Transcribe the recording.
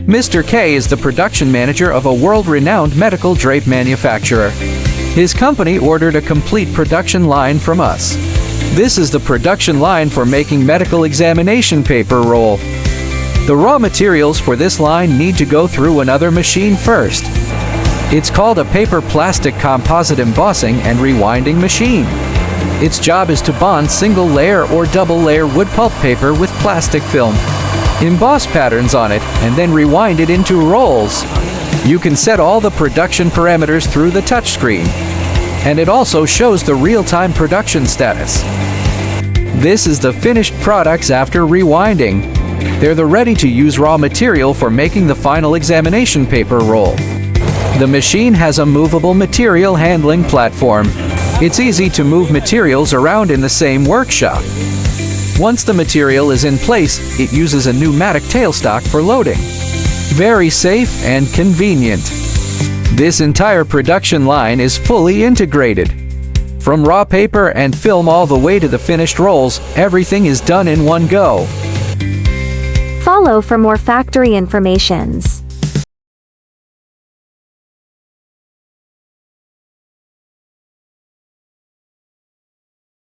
Mr. K is the production manager of a world-renowned medical drape manufacturer. His company ordered a complete production line from us. This is the production line for making medical examination paper roll. The raw materials for this line need to go through another machine first. It's called a paper plastic composite embossing and rewinding machine. Its job is to bond single-layer or double-layer wood pulp paper with plastic film, emboss patterns on it, and then rewind it into rolls. You can set all the production parameters through the touchscreen, and it also shows the real-time production status. This is the finished products after rewinding. They're the ready-to-use raw material for making the final examination paper roll. The machine has a movable material handling platform. It's easy to move materials around in the same workshop. Once the material is in place, it uses a pneumatic tailstock for loading. Very safe and convenient. This entire production line is fully integrated. From raw paper and film all the way to the finished rolls, everything is done in one go. Follow for more factory informations.